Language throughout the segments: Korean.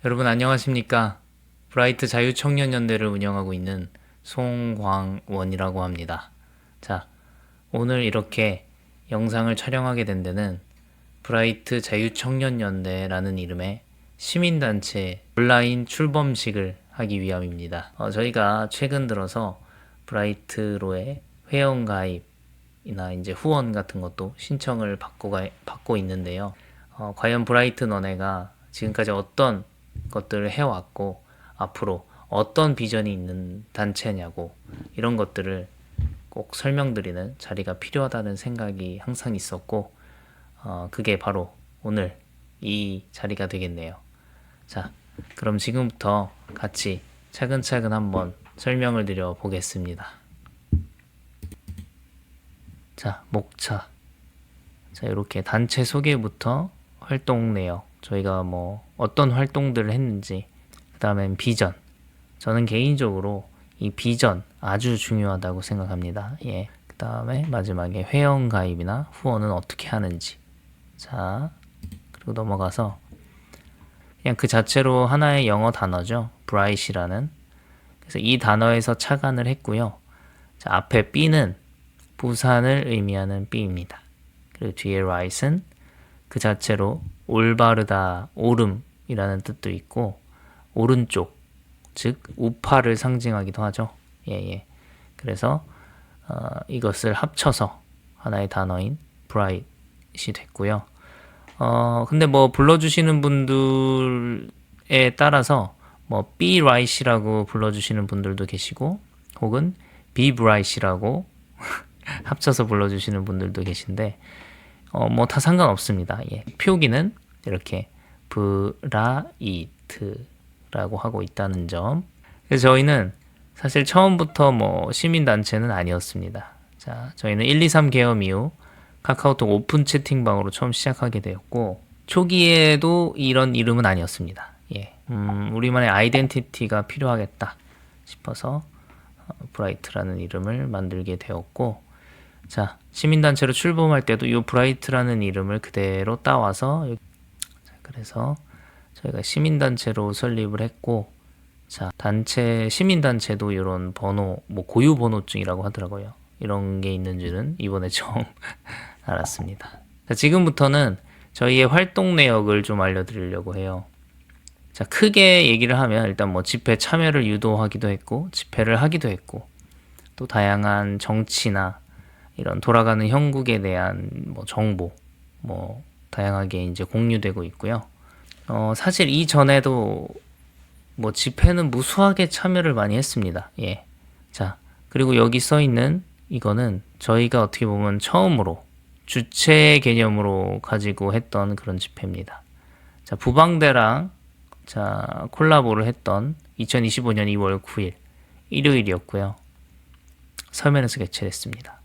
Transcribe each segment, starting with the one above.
여러분 안녕하십니까? 브라이트 자유청년연대를 운영하고 있는 송광원이라고 합니다. 자, 오늘 이렇게 영상을 촬영하게 된 데는 브라이트 자유청년연대라는 이름의 시민단체 온라인 출범식을 하기 위함입니다. 저희가 최근 들어서 브라이트로의 회원가입이나 이제 후원 같은 것도 신청을 받고 있는데요. 과연 브라이트 너네가 지금까지 어떤 것들을 해왔고 앞으로 어떤 비전이 있는 단체냐고 이런 것들을 꼭 설명드리는 자리가 필요하다는 생각이 항상 있었고 그게 바로 오늘 이 자리가 되겠네요. 자, 그럼 지금부터 같이 차근차근 한번 설명을 드려 보겠습니다. 자, 목차. 자, 이렇게 단체 소개부터 활동 내역, 저희가 뭐 어떤 활동들을 했는지, 그 다음엔 비전. 저는 개인적으로 이 비전 아주 중요하다고 생각합니다. 예. 그 다음에 마지막에 회원 가입이나 후원은 어떻게 하는지. 자, 그리고 넘어가서 그냥 그 자체로 하나의 영어 단어죠. bright이라는. 그래서 이 단어에서 착안을 했고요. 자, 앞에 B는 부산을 의미하는 B입니다. 그리고 뒤에 right은 그 자체로 올바르다, 옳음이라는 뜻도 있고 오른쪽, 즉 우파를 상징하기도 하죠. 예. 그래서 이것을 합쳐서 하나의 단어인 bright이 됐고요. 근데 뭐 불러주시는 분들에 따라서 뭐 be right이라고 불러주시는 분들도 계시고 혹은 be bright이라고 합쳐서 불러주시는 분들도 계신데 뭐 다 상관없습니다. 예. 표기는 이렇게 브라이트라고 하고 있다는 점. 그래서 저희는 사실 처음부터 뭐 시민단체는 아니었습니다. 자, 저희는 1, 2, 3 개업 이후 카카오톡 오픈 채팅방으로 처음 시작하게 되었고 초기에도 이런 이름은 아니었습니다. 예. 우리만의 아이덴티티가 필요하겠다 싶어서 브라이트라는 이름을 만들게 되었고 자, 시민단체로 출범할 때도 이 브라이트라는 이름을 그대로 따와서 그래서 저희가 시민단체로 설립을 했고 자, 단체 시민단체도 이런 번호, 뭐 고유 번호증이라고 하더라고요. 이런 게 있는 줄은 이번에 처음 알았습니다. 자, 지금부터는 저희의 활동 내역을 좀 알려드리려고 해요. 자, 크게 얘기를 하면 일단 뭐 집회 참여를 유도하기도 했고 집회를 하기도 했고 또 다양한 정치나 이런 돌아가는 형국에 대한 뭐 정보, 뭐 다양하게 이제 공유되고 있고요. 사실 이전에도 뭐 집회는 무수하게 참여를 많이 했습니다. 예. 자, 그리고 여기 써 있는 이거는 저희가 어떻게 보면 처음으로 주체 개념으로 가지고 했던 그런 집회입니다. 자, 부방대랑 자, 콜라보를 했던 2025년 2월 9일 일요일이었고요. 서면에서 개최를 했습니다.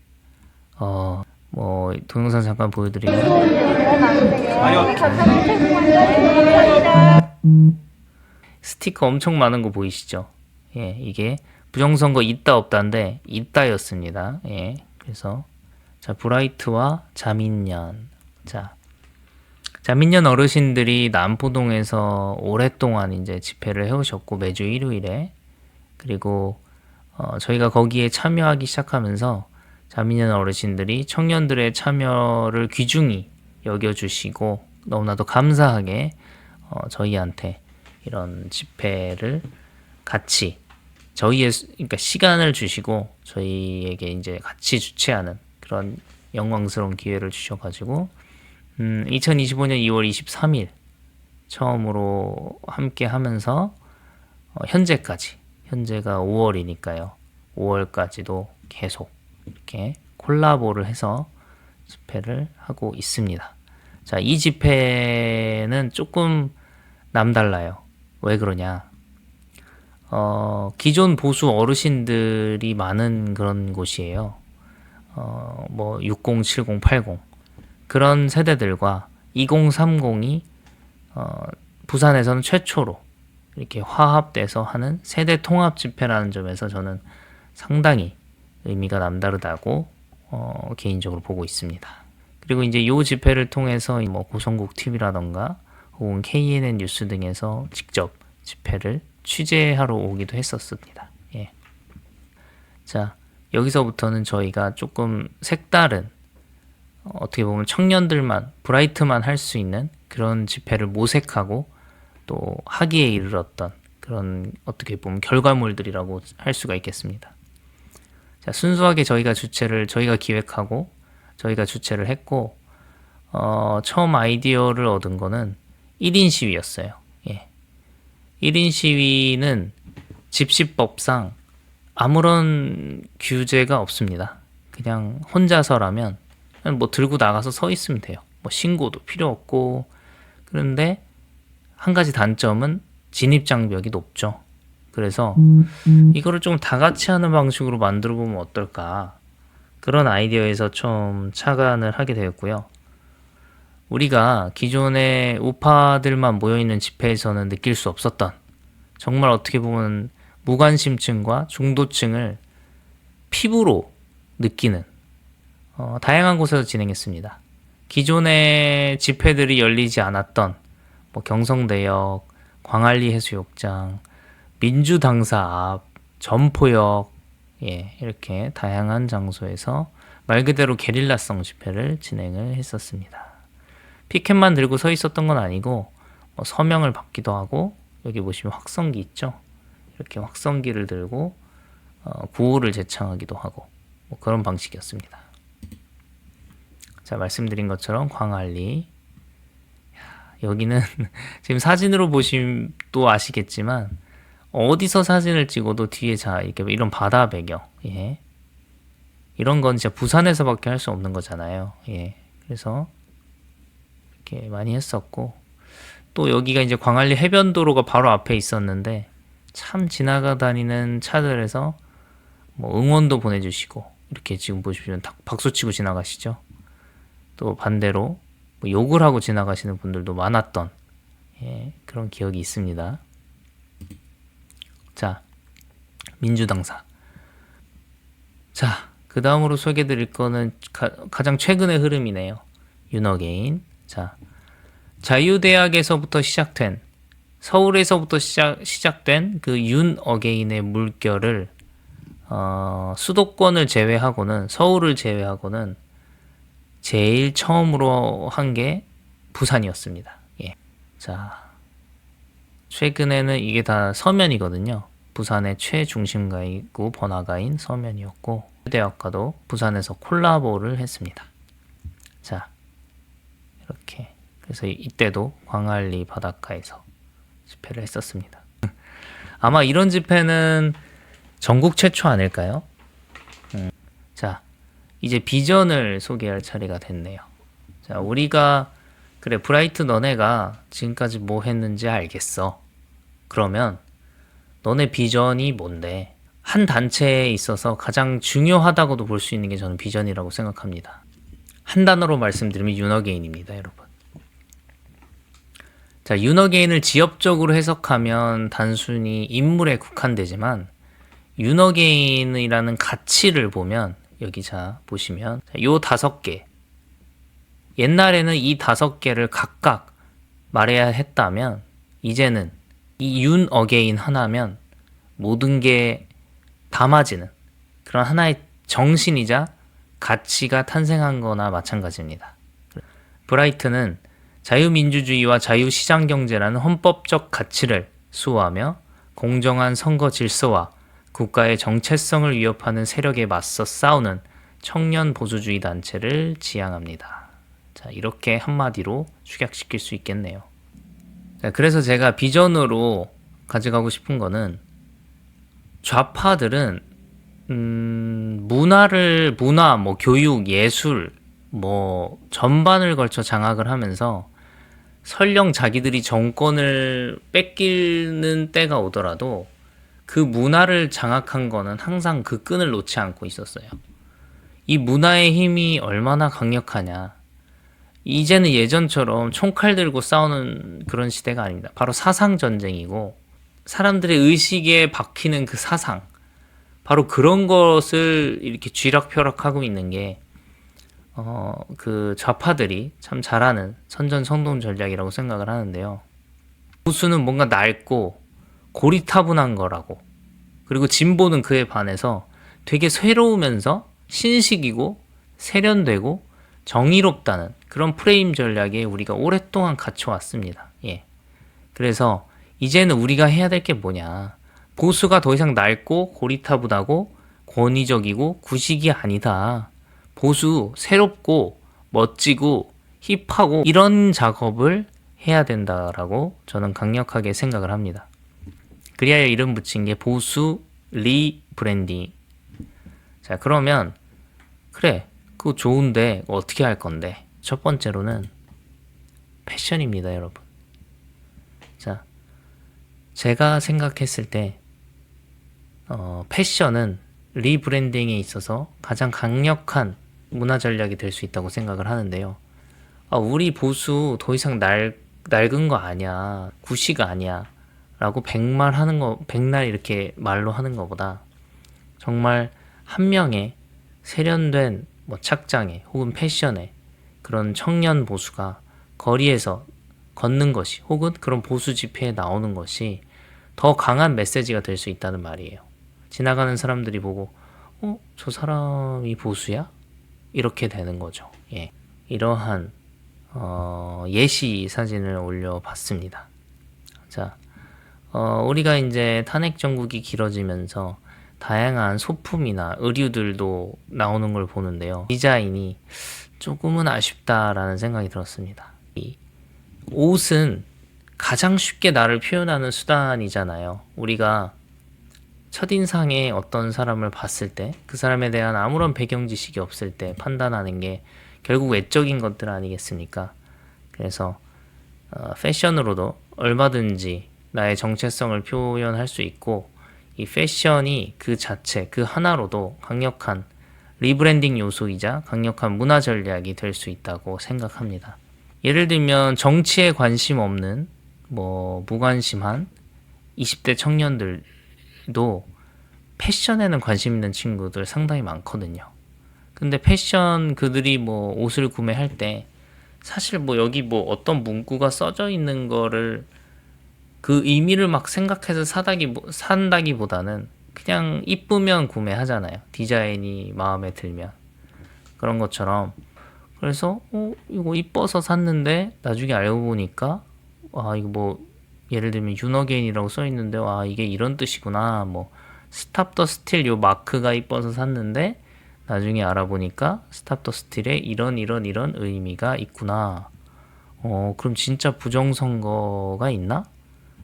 뭐 동영상 잠깐 보여드리면 스티커 엄청 많은 거 보이시죠? 예, 이게 부정선거 있다 없다인데 있다였습니다. 예, 그래서 자 브라이트와 자민련 자 자민련 어르신들이 남포동에서 오랫동안 이제 집회를 해오셨고 매주 일요일에 그리고 저희가 거기에 참여하기 시작하면서 자민련 어르신들이 청년들의 참여를 귀중히 여겨주시고 너무나도 감사하게 저희한테 이런 집회를 같이 저희의 그러니까 시간을 주시고 저희에게 이제 같이 주최하는 그런 영광스러운 기회를 주셔가지고 2025년 2월 23일 처음으로 함께 하면서 현재가 5월이니까요. 5월까지도 계속 이렇게 콜라보를 해서 집회를 하고 있습니다. 자, 이 집회는 조금 남달라요. 왜 그러냐? 기존 보수 어르신들이 많은 그런 곳이에요. 뭐 60, 70, 80 그런 세대들과 2030이 부산에서는 최초로 이렇게 화합돼서 하는 세대 통합 집회라는 점에서 저는 상당히 의미가 남다르다고 개인적으로 보고 있습니다. 그리고 이제 이 집회를 통해서 뭐 고성국 TV라던가 혹은 KNN 뉴스 등에서 직접 집회를 취재하러 오기도 했었습니다. 예. 자, 여기서부터는 저희가 조금 색다른 어떻게 보면 청년들만 브라이트만 할 수 있는 그런 집회를 모색하고 또 하기에 이르렀던 그런 어떻게 보면 결과물들이라고 할 수가 있겠습니다. 자, 순수하게 저희가 기획하고 저희가 주최를 했고 처음 아이디어를 얻은 거는 1인 시위였어요. 예. 1인 시위는 집시법상 아무런 규제가 없습니다. 그냥 혼자서라면 뭐 들고 나가서 서 있으면 돼요. 뭐 신고도 필요 없고. 그런데 한 가지 단점은 진입 장벽이 높죠. 그래서 이거를 좀 다 같이 하는 방식으로 만들어 보면 어떨까. 그런 아이디어에서 좀 착안을 하게 되었고요. 우리가 기존의 우파들만 모여있는 집회에서는 느낄 수 없었던 정말 어떻게 보면 무관심층과 중도층을 피부로 느끼는 다양한 곳에서 진행했습니다. 기존의 집회들이 열리지 않았던 뭐 경성대역, 광안리 해수욕장, 민주당사 앞, 점포역 이렇게 다양한 장소에서 말 그대로 게릴라성 집회를 진행을 했었습니다. 피켓만 들고 서 있었던 건 아니고 뭐 서명을 받기도 하고 여기 보시면 확성기 있죠? 이렇게 확성기를 들고 구호를 제창하기도 하고 뭐 그런 방식이었습니다. 자, 말씀드린 것처럼 광안리 여기는 지금 사진으로 보시면 또 아시겠지만 어디서 사진을 찍어도 뒤에 이렇게 이런 바다 배경 이런 건 진짜 부산에서밖에 할 수 없는 거잖아요. 그래서 이렇게 많이 했었고 또 여기가 이제 광안리 해변도로가 바로 앞에 있었는데 참 지나가 다니는 차들에서 뭐 응원도 보내주시고 이렇게 지금 보시면 박수치고 지나가시죠. 또 반대로 뭐 욕을 하고 지나가시는 분들도 많았던 그런 기억이 있습니다. 자, 민주당사. 자, 그 다음으로 소개해드릴 거는 가장 최근의 흐름이네요. 윤어게인. 자, 자유대학에서부터 시작된 서울에서부터 시작된 그 윤어게인의 물결을 수도권을 제외하고는 서울을 제외하고는 제일 처음으로 한 게 부산이었습니다. 자, 최근에는 이게 다 서면이거든요. 부산의 최중심가이고 번화가인 서면이었고 대학과도 부산에서 콜라보를 했습니다. 자, 이렇게 그래서 이때도 광안리 바닷가에서 집회를 했었습니다. 아마 이런 집회는 전국 최초 아닐까요? 자, 이제 비전을 소개할 차례가 됐네요. 자, 우리가 그래 브라이트 너네가 지금까지 뭐 했는지 알겠어. 그러면 너네 비전이 뭔데? 한 단체에 있어서 가장 중요하다고도 볼 수 있는 게 저는 비전이라고 생각합니다. 한 단어로 말씀드리면 윤어게인입니다, 여러분. 자, 윤어게인을 지엽적으로 해석하면 단순히 인물에 국한되지만 윤어게인이라는 가치를 보면 여기 자 보시면 요 5개 옛날에는 이 5개를 각각 말해야 했다면 이제는 이 윤어게인 하나면 모든 게 담아지는 그런 하나의 정신이자 가치가 탄생한 거나 마찬가지입니다. 브라이트는 자유민주주의와 자유시장경제라는 헌법적 가치를 수호하며 공정한 선거 질서와 국가의 정체성을 위협하는 세력에 맞서 싸우는 청년 보수주의 단체를 지향합니다. 자, 이렇게 한마디로 축약시킬 수 있겠네요. 자, 그래서 제가 비전으로 가져가고 싶은 거는 좌파들은 문화, 뭐 교육, 예술, 뭐 전반을 걸쳐 장악을 하면서 설령 자기들이 정권을 뺏기는 때가 오더라도 그 문화를 장악한 거는 항상 그 끈을 놓지 않고 있었어요. 이 문화의 힘이 얼마나 강력하냐. 이제는 예전처럼 총칼 들고 싸우는 그런 시대가 아닙니다. 바로 사상 전쟁이고 사람들의 의식에 박히는 그 사상, 바로 그런 것을 이렇게 쥐락펴락하고 있는 게 그 좌파들이 참 잘하는 선전성동 전략이라고 생각을 하는데요. 보수는 뭔가 낡고 고리타분한 거라고. 그리고 진보는 그에 반해서 되게 새로우면서 신식이고 세련되고 정의롭다는 그런 프레임 전략에 우리가 오랫동안 갇혀왔습니다. 예. 그래서 이제는 우리가 해야 될 게 뭐냐. 보수가 더 이상 낡고 고리타분하고 권위적이고 구식이 아니다. 보수 새롭고 멋지고 힙하고 이런 작업을 해야 된다라고 저는 강력하게 생각을 합니다. 그리하여 이름 붙인 게 보수 리브랜딩. 자, 그러면 그래, 그거 좋은데 어떻게 할 건데? 첫 번째로는 패션입니다, 여러분. 자, 제가 생각했을 때 패션은 리브랜딩에 있어서 가장 강력한 문화 전략이 될 수 있다고 생각을 하는데요. 우리 보수 더 이상 낡은 거 아니야. 구시가 아니야. 라고 백날 이렇게 말로 하는 것보다 정말 한 명의 세련된 착장에 혹은 패션에 그런 청년 보수가 거리에서 걷는 것이 혹은 그런 보수 집회에 나오는 것이 더 강한 메시지가 될 수 있다는 말이에요. 지나가는 사람들이 보고 저 사람이 보수야? 이렇게 되는 거죠. 예. 이러한 예시 사진을 올려봤습니다. 자, 우리가 이제 탄핵 정국이 길어지면서 다양한 소품이나 의류들도 나오는 걸 보는데요. 디자인이 조금은 아쉽다라는 생각이 들었습니다. 이 옷은 가장 쉽게 나를 표현하는 수단이잖아요. 우리가 첫인상에 어떤 사람을 봤을 때 그 사람에 대한 아무런 배경 지식이 없을 때 판단하는 게 결국 외적인 것들 아니겠습니까? 그래서 패션으로도 얼마든지 나의 정체성을 표현할 수 있고 이 패션이 그 자체 그 하나로도 강력한 리브랜딩 요소이자 강력한 문화 전략이 될 수 있다고 생각합니다. 예를 들면 정치에 관심 없는 무관심한 20대 청년들도 패션에는 관심 있는 친구들 상당히 많거든요. 근데 패션 그들이 옷을 구매할 때 사실 여기 어떤 문구가 써져 있는 거를 그 의미를 막 생각해서 산다기보다는 그냥 이쁘면 구매하잖아요. 디자인이 마음에 들면. 그런 것처럼. 그래서 이거 이뻐서 샀는데 나중에 알고 보니까 이거 예를 들면 윤어게인이라고 써 있는데 이게 이런 뜻이구나. 스탑 더 스틸 요 마크가 이뻐서 샀는데 나중에 알아보니까 스탑 더 스틸에 이런 의미가 있구나. 그럼 진짜 부정선거가 있나?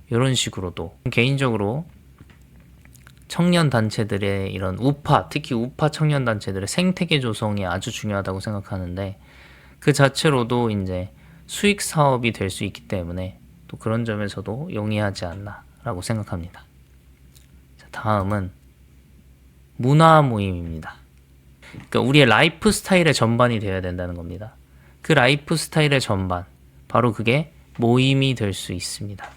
이런 식으로도 개인적으로 청년 단체들의 이런 우파, 특히 우파 청년 단체들의 생태계 조성이 아주 중요하다고 생각하는데 그 자체로도 이제 수익 사업이 될 수 있기 때문에 또 그런 점에서도 용이하지 않나라고 생각합니다. 자, 다음은 문화 모임입니다. 그러니까 우리의 라이프 스타일의 전반이 되어야 된다는 겁니다. 그 라이프 스타일의 전반, 바로 그게 모임이 될 수 있습니다.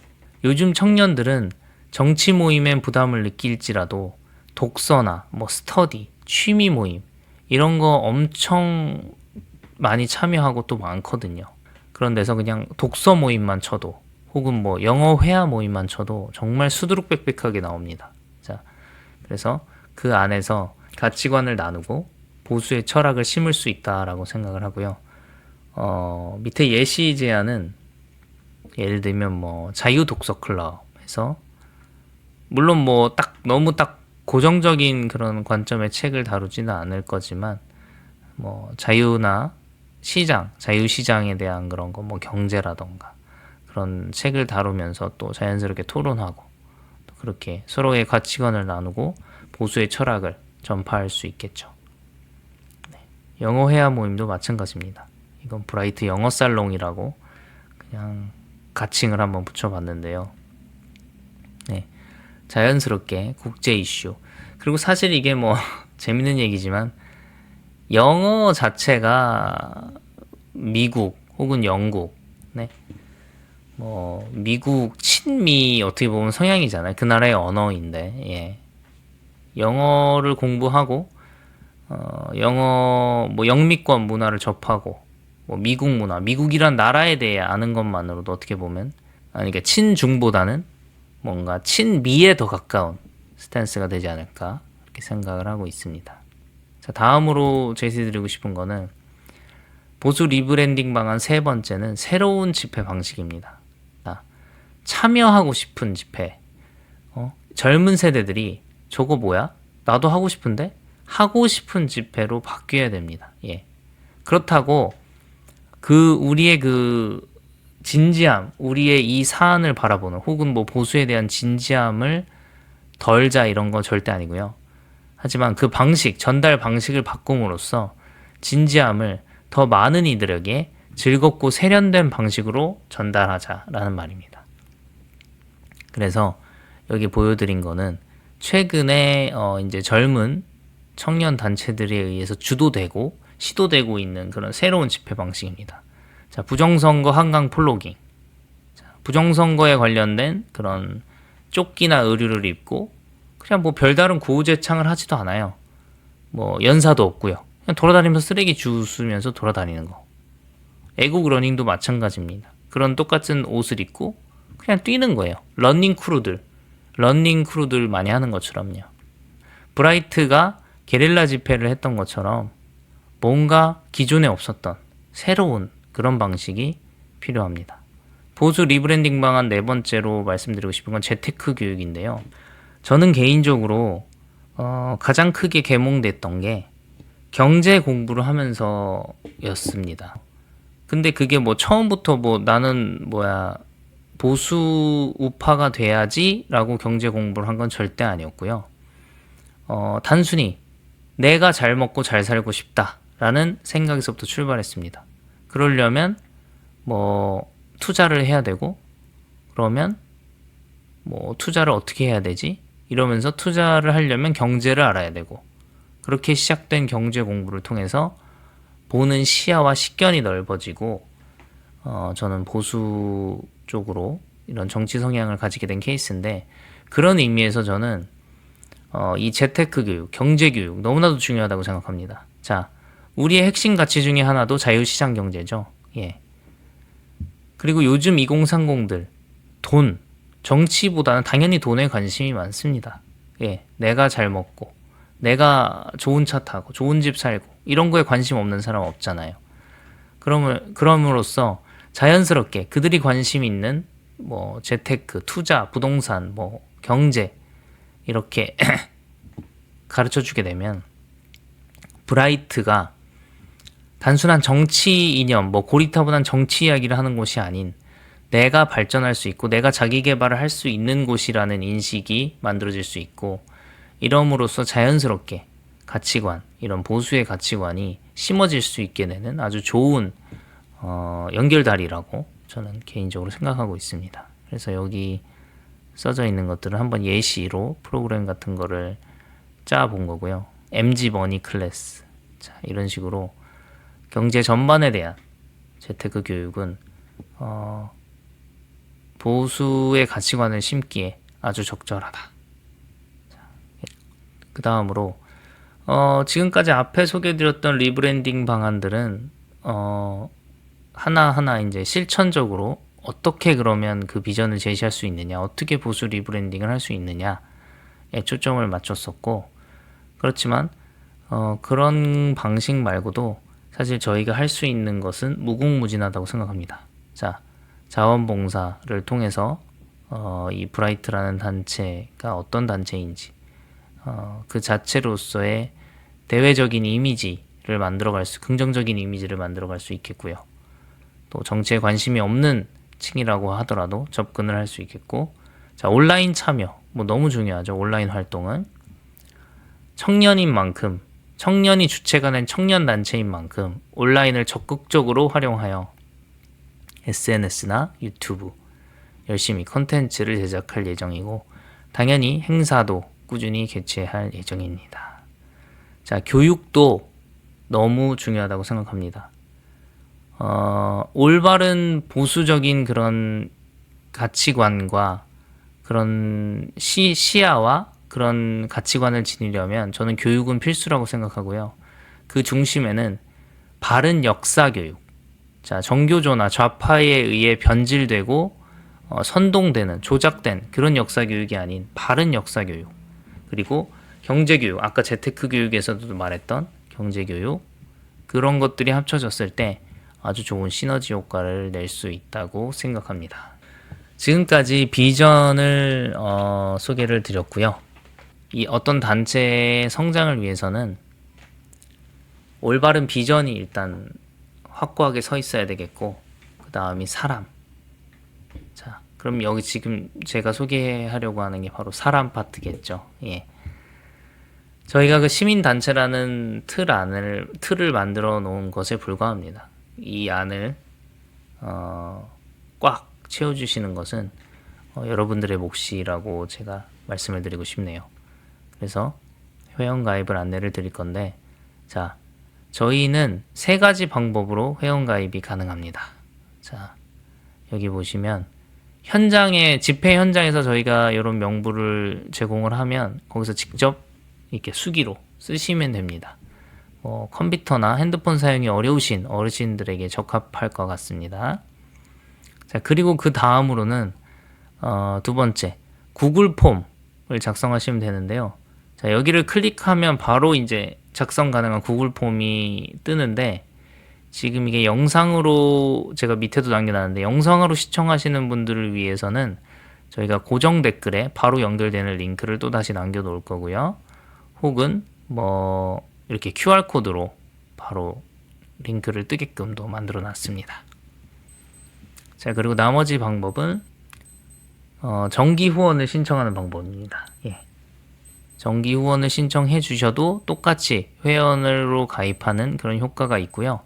요즘 청년들은 정치 모임엔 부담을 느낄지라도 독서나 스터디, 취미 모임 이런 거 엄청 많이 참여하고 또 많거든요. 그런 데서 그냥 독서 모임만 쳐도 혹은 영어 회화 모임만 쳐도 정말 수두룩빽빽하게 나옵니다. 자, 그래서 그 안에서 가치관을 나누고 보수의 철학을 심을 수 있다라고 생각을 하고요. 밑에 예시 제안은 예를 들면 자유 독서 클럽에서 물론 너무 고정적인 그런 관점의 책을 다루지는 않을 거지만 자유나 시장, 자유시장에 대한 그런 거 경제라던가 그런 책을 다루면서 또 자연스럽게 토론하고 또 그렇게 서로의 가치관을 나누고 보수의 철학을 전파할 수 있겠죠. 네. 영어 회화 모임도 마찬가지입니다. 이건 브라이트 영어 살롱이라고 그냥 가칭을 한번 붙여봤는데요. 네. 자연스럽게 국제 이슈. 그리고 사실 이게 재밌는 얘기지만 영어 자체가 미국 혹은 영국, 네. 미국 친미 어떻게 보면 성향이잖아요. 그 나라의 언어인데, 예. 영어를 공부하고 영어 뭐 영미권 문화를 접하고 뭐 미국 문화, 미국이란 나라에 대해 아는 것만으로도 어떻게 보면 그러니까 친중보다는 뭔가 친미에 더 가까운 스탠스가 되지 않을까 이렇게 생각을 하고 있습니다. 자, 다음으로 제시드리고 싶은 거는 보수 리브랜딩 방안 세 번째는 새로운 집회 방식입니다. 자, 참여하고 싶은 집회. 젊은 세대들이 저거 뭐야? 나도 하고 싶은데? 하고 싶은 집회로 바뀌어야 됩니다. 예. 그렇다고 우리의 진지함, 우리의 이 사안을 바라보는 혹은 뭐 보수에 대한 진지함을 덜자 이런 건 절대 아니고요. 하지만 그 전달 방식을 바꿈으로써 진지함을 더 많은 이들에게 즐겁고 세련된 방식으로 전달하자라는 말입니다. 그래서 여기 보여드린 거는 최근에 이제 젊은 청년 단체들에 의해서 주도되고 시도되고 있는 그런 새로운 집회 방식입니다. 자, 부정선거 한강 플로깅. 자, 부정선거에 관련된 그런 조끼나 의류를 입고 그냥 뭐 별다른 구호제창을 하지도 않아요. 뭐 연사도 없고요. 그냥 돌아다니면서 쓰레기 주우면서 돌아다니는 거. 애국 러닝도 마찬가지입니다. 그런 똑같은 옷을 입고 그냥 뛰는 거예요. 러닝 크루들 많이 하는 것처럼요. 브라이트가 게릴라 집회를 했던 것처럼 뭔가 기존에 없었던 새로운 그런 방식이 필요합니다. 보수 리브랜딩 방안 네 번째로 말씀드리고 싶은 건 재테크 교육인데요. 저는 개인적으로 가장 크게 계몽됐던 게 경제 공부를 하면서였습니다. 근데 그게 뭐 처음부터 뭐 나는 보수 우파가 돼야지라고 경제 공부를 한 건 절대 아니었고요. 단순히 내가 잘 먹고 잘 살고 싶다라는 생각에서부터 출발했습니다. 그러려면 뭐 투자를 해야 되고 그러면 뭐 투자를 어떻게 해야 되지? 이러면서 투자를 하려면 경제를 알아야 되고 그렇게 시작된 경제 공부를 통해서 보는 시야와 식견이 넓어지고 저는 보수 쪽으로 이런 정치 성향을 가지게 된 케이스인데 그런 의미에서 저는 이 재테크 교육, 경제 교육 너무나도 중요하다고 생각합니다. 자, 우리의 핵심 가치 중에 하나도 자유시장 경제죠. 예. 그리고 요즘 2030들 정치보다는 당연히 돈에 관심이 많습니다. 예. 내가 잘 먹고 내가 좋은 차 타고 좋은 집 살고 이런 거에 관심 없는 사람 없잖아요. 그럼으로써 자연스럽게 그들이 관심 있는 뭐 재테크, 투자, 부동산, 뭐 경제 이렇게 가르쳐 주게 되면 브라이트가 단순한 정치 이념, 뭐 고리타분한 정치 이야기를 하는 곳이 아닌 내가 발전할 수 있고 내가 자기 개발을 할 수 있는 곳이라는 인식이 만들어질 수 있고 이럼으로써 자연스럽게 가치관, 이런 보수의 가치관이 심어질 수 있게 되는 아주 좋은 연결다리라고 저는 개인적으로 생각하고 있습니다. 그래서 여기 써져 있는 것들은 한번 예시로 프로그램 같은 거를 짜본 거고요. MG 머니 클래스. 자, 이런 식으로 경제 전반에 대한 재테크 교육은 보수의 가치관을 심기에 아주 적절하다. 그 다음으로 지금까지 앞에 소개해드렸던 리브랜딩 방안들은 하나하나 이제 실천적으로 어떻게 그러면 그 비전을 제시할 수 있느냐, 어떻게 보수 리브랜딩을 할 수 있느냐에 초점을 맞췄었고, 그렇지만 그런 방식 말고도 사실 저희가 할 수 있는 것은 무궁무진하다고 생각합니다. 자, 자원봉사를 통해서 이 브라이트라는 단체가 어떤 단체인지 그 자체로서의 대외적인 이미지를 긍정적인 이미지를 만들어갈 수 있겠고요. 또 정치에 관심이 없는 층이라고 하더라도 접근을 할 수 있겠고, 자, 온라인 참여, 뭐 너무 중요하죠. 온라인 활동은 청년인 만큼, 청년이 주체가 된 청년 단체인 만큼 온라인을 적극적으로 활용하여 SNS나 유튜브 열심히 컨텐츠를 제작할 예정이고, 당연히 행사도 꾸준히 개최할 예정입니다. 자, 교육도 너무 중요하다고 생각합니다. 올바른 보수적인 그런 가치관과 그런 시야와 그런 가치관을 지니려면 저는 교육은 필수라고 생각하고요. 그 중심에는 바른 역사 교육, 자, 정교조나 좌파에 의해 변질되고 선동되는, 조작된 그런 역사 교육이 아닌 바른 역사 교육, 그리고 경제 교육, 아까 재테크 교육에서도 말했던 경제 교육, 그런 것들이 합쳐졌을 때 아주 좋은 시너지 효과를 낼 수 있다고 생각합니다. 지금까지 비전을 소개를 드렸고요. 이 어떤 단체의 성장을 위해서는 올바른 비전이 일단 확고하게 서 있어야 되겠고, 그 다음이 사람. 자, 그럼 여기 지금 제가 소개하려고 하는 게 바로 사람 파트겠죠. 예. 저희가 그 시민단체라는 틀을 만들어 놓은 것에 불과합니다. 이 안을 꽉 채워주시는 것은 여러분들의 몫이라고 제가 말씀을 드리고 싶네요. 그래서 회원가입을 안내를 드릴 건데, 자, 저희는 3가지 방법으로 회원가입이 가능합니다. 자, 여기 보시면 집회 현장에서 저희가 이런 명부를 제공을 하면 거기서 직접 이렇게 수기로 쓰시면 됩니다. 컴퓨터나 핸드폰 사용이 어려우신 어르신들에게 적합할 것 같습니다. 자, 그리고 그 다음으로는 두 번째, 구글 폼을 작성하시면 되는데요. 자, 여기를 클릭하면 바로 이제 작성 가능한 구글 폼이 뜨는데, 지금 이게 영상으로 제가 밑에도 남겨놨는데, 영상으로 시청하시는 분들을 위해서는 저희가 고정 댓글에 바로 연결되는 링크를 또 다시 남겨놓을 거고요. 혹은 이렇게 QR코드로 바로 링크를 뜨게끔도 만들어 놨습니다. 자, 그리고 나머지 방법은 정기 후원을 신청하는 방법입니다. 예. 정기 후원을 신청해 주셔도 똑같이 회원으로 가입하는 그런 효과가 있고요.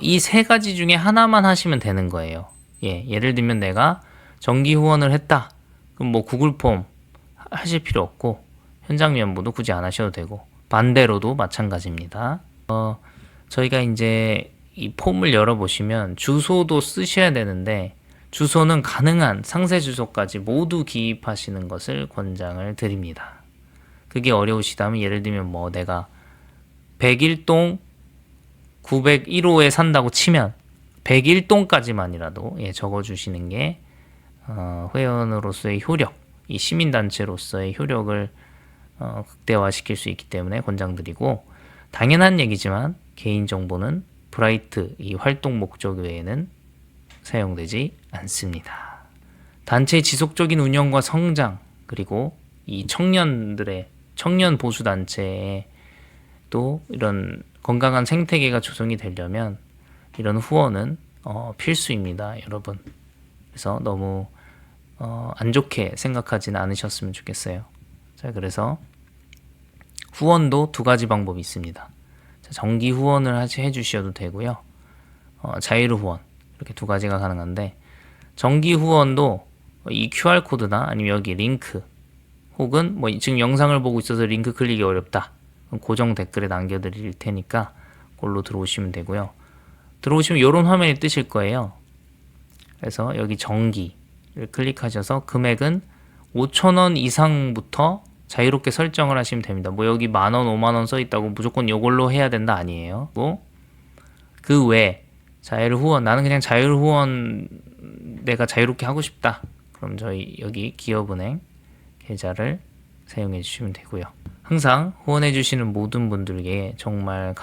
이 3가지 중에 하나만 하시면 되는 거예요. 예, 예를 들면 내가 정기 후원을 했다. 그럼 구글 폼 하실 필요 없고, 현장 면부도 굳이 안 하셔도 되고, 반대로도 마찬가지입니다. 저희가 이제 이 폼을 열어보시면 주소도 쓰셔야 되는데, 주소는 가능한 상세 주소까지 모두 기입하시는 것을 권장을 드립니다. 그게 어려우시다면 예를 들면 내가 101동 901호에 산다고 치면 101동까지만이라도 적어주시는 게 회원으로서의 효력, 이 시민단체로서의 효력을 극대화시킬 수 있기 때문에 권장드리고, 당연한 얘기지만 개인정보는 브라이트 이 활동 목적 외에는 사용되지 않습니다. 단체의 지속적인 운영과 성장, 그리고 이 청년 보수단체에 또 이런 건강한 생태계가 조성이 되려면 이런 후원은 필수입니다, 여러분. 그래서 너무 안 좋게 생각하지는 않으셨으면 좋겠어요. 자, 그래서 후원도 2가지 방법이 있습니다. 자, 정기 후원을 해주셔도 되고요. 자유로 후원, 이렇게 2가지가 가능한데, 정기 후원도 이 QR코드나 아니면 여기 링크, 혹은 지금 영상을 보고 있어서 링크 클릭이 어렵다, 고정 댓글에 남겨드릴 테니까 그걸로 들어오시면 되고요. 들어오시면 이런 화면이 뜨실 거예요. 그래서 여기 정기를 클릭하셔서 금액은 5,000원 이상부터 자유롭게 설정을 하시면 됩니다. 여기 10,000원, 50,000원 써 있다고 무조건 이걸로 해야 된다 아니에요. 그 외에 자율 후원, 나는 그냥 자율 후원 내가 자유롭게 하고 싶다, 그럼 저희 여기 기업은행 계좌를 사용해 주시면 되고요. 항상 후원해 주시는 모든 분들께 정말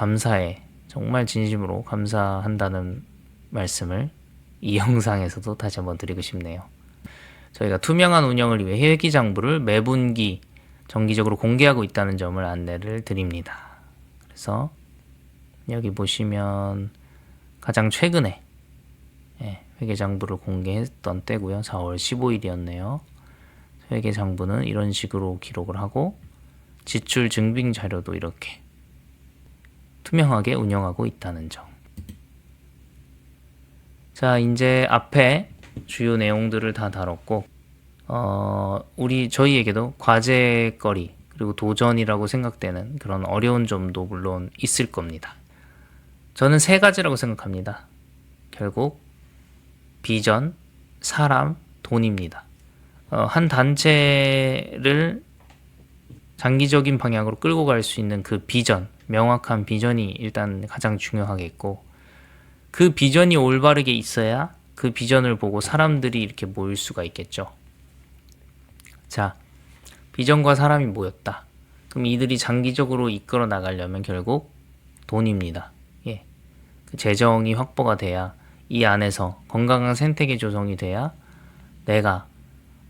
정말 진심으로 감사한다는 말씀을 이 영상에서도 다시 한번 드리고 싶네요. 저희가 투명한 운영을 위해 회계장부를 매분기 정기적으로 공개하고 있다는 점을 안내를 드립니다. 그래서 여기 보시면 가장 최근에 회계장부를 공개했던 때고요. 4월 15일이었네요. 회계장부는 이런 식으로 기록을 하고, 지출 증빙 자료도 이렇게 투명하게 운영하고 있다는 점. 자, 이제 앞에 주요 내용들을 다 다뤘고, 저희에게도 과제거리, 그리고 도전이라고 생각되는 그런 어려운 점도 물론 있을 겁니다. 저는 3가지라고 생각합니다. 결국 비전, 사람, 돈입니다. 한 단체를 장기적인 방향으로 끌고 갈 수 있는 그 비전, 명확한 비전이 일단 가장 중요하겠고, 그 비전이 올바르게 있어야 그 비전을 보고 사람들이 이렇게 모일 수가 있겠죠. 자, 비전과 사람이 모였다. 그럼 이들이 장기적으로 이끌어 나가려면 결국 돈입니다. 예. 그 재정이 확보가 돼야, 이 안에서 건강한 생태계 조성이 돼야 내가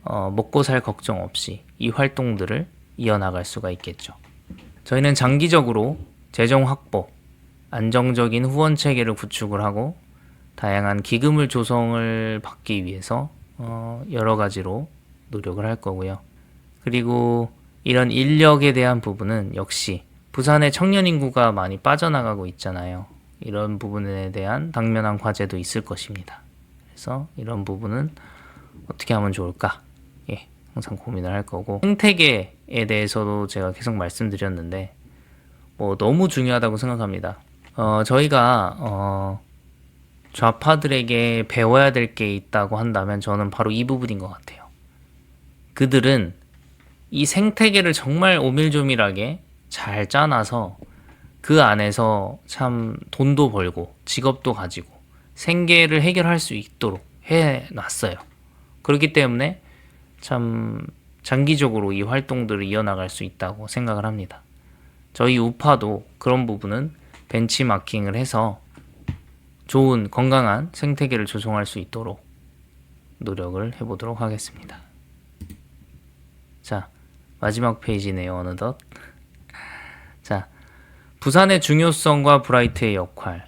먹고 살 걱정 없이 이 활동들을 이어나갈 수가 있겠죠. 저희는 장기적으로 재정 확보, 안정적인 후원 체계를 구축을 하고 다양한 기금을 조성을 받기 위해서 여러 가지로 노력을 할 거고요. 그리고 이런 인력에 대한 부분은 역시 부산의 청년 인구가 많이 빠져나가고 있잖아요. 이런 부분에 대한 당면한 과제도 있을 것입니다. 그래서 이런 부분은 어떻게 하면 좋을까? 예, 항상 고민을 할 거고, 생태계에 대해서도 제가 계속 말씀드렸는데 너무 중요하다고 생각합니다. 저희가 좌파들에게 배워야 될 게 있다고 한다면 저는 바로 이 부분인 것 같아요. 그들은 이 생태계를 정말 오밀조밀하게 잘 짜놔서 그 안에서 참 돈도 벌고 직업도 가지고 생계를 해결할 수 있도록 해놨어요. 그렇기 때문에 참 장기적으로 이 활동들을 이어나갈 수 있다고 생각을 합니다. 저희 우파도 그런 부분은 벤치마킹을 해서 좋은 건강한 생태계를 조성할 수 있도록 노력을 해보도록 하겠습니다. 자, 마지막 페이지네요. 어느덧. 자, 부산의 중요성과 브라이트의 역할.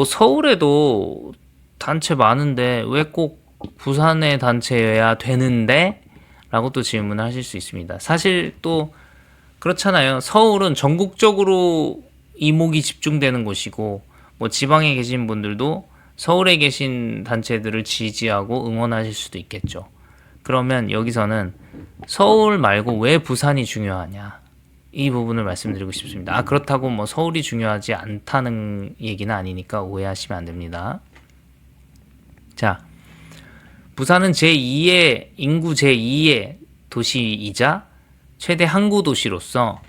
서울에도 단체 많은데 왜 꼭 부산의 단체여야 되는데? 라고 또 질문을 하실 수 있습니다. 사실 또 그렇잖아요. 서울은 전국적으로 이목이 집중되는 곳이고, 지방에 계신 분들도 서울에 계신 단체들을 지지하고 응원하실 수도 있겠죠. 그러면 여기서는 서울 말고 왜 부산이 중요하냐, 이 부분을 말씀드리고 싶습니다. 그렇다고 서울이 중요하지 않다는 얘기는 아니니까 오해하시면 안 됩니다. 자, 부산은 인구 제2의 도시이자 최대 항구 도시로서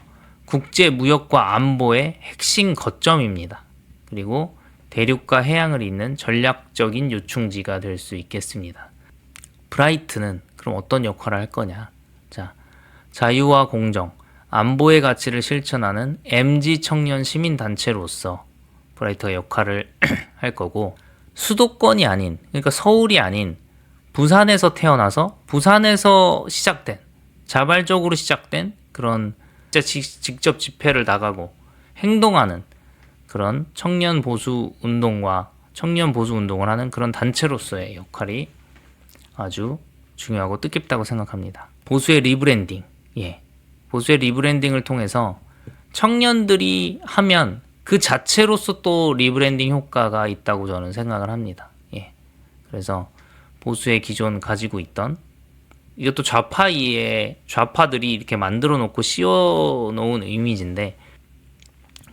국제 무역과 안보의 핵심 거점입니다. 그리고 대륙과 해양을 잇는 전략적인 요충지가 될 수 있겠습니다. 브라이트는 그럼 어떤 역할을 할 거냐? 자, 자유와 공정, 안보의 가치를 실천하는 MZ 청년 시민단체로서 브라이트가 역할을 할 거고, 수도권이 아닌, 그러니까 서울이 아닌 부산에서 태어나서 부산에서 시작된, 자발적으로 시작된 그런 직접 집회를 나가고 행동하는 그런 청년 보수 운동을 하는 그런 단체로서의 역할이 아주 중요하고 뜻깊다고 생각합니다. 보수의 리브랜딩, 보수의 리브랜딩을 통해서 청년들이 하면 그 자체로서 또 리브랜딩 효과가 있다고 저는 생각을 합니다. 그래서 보수의 기존 가지고 있던, 이것도 좌파들이 이렇게 만들어 놓고 씌워 놓은 이미지인데,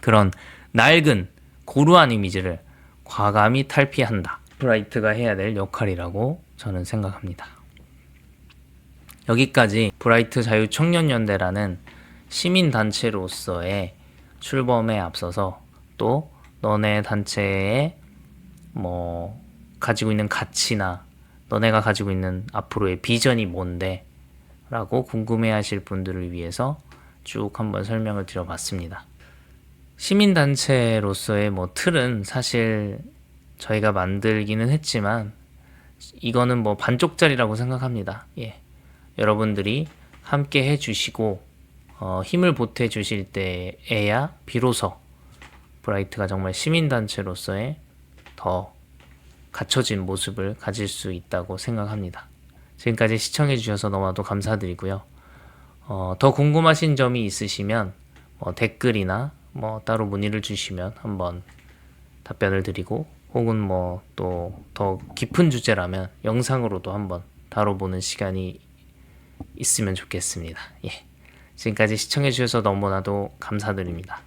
그런 낡은 고루한 이미지를 과감히 탈피한다. 브라이트가 해야 될 역할이라고 저는 생각합니다. 여기까지 브라이트 자유청년연대라는 시민단체로서의 출범에 앞서서 또 너네 단체에 가지고 있는 가치나 너네가 가지고 있는 앞으로의 비전이 뭔데? 라고 궁금해하실 분들을 위해서 쭉 한번 설명을 드려봤습니다. 시민단체로서의 틀은 사실 저희가 만들기는 했지만 이거는 반쪽짜리라고 생각합니다. 여러분들이 함께 해주시고 힘을 보태주실 때에야 비로소 브라이트가 정말 시민단체로서의 더 갖춰진 모습을 가질 수 있다고 생각합니다. 지금까지 시청해주셔서 너무나도 감사드리고요. 더 궁금하신 점이 있으시면 댓글이나 따로 문의를 주시면 한번 답변을 드리고, 혹은 또 더 깊은 주제라면 영상으로도 한번 다뤄보는 시간이 있으면 좋겠습니다. 지금까지 시청해주셔서 너무나도 감사드립니다.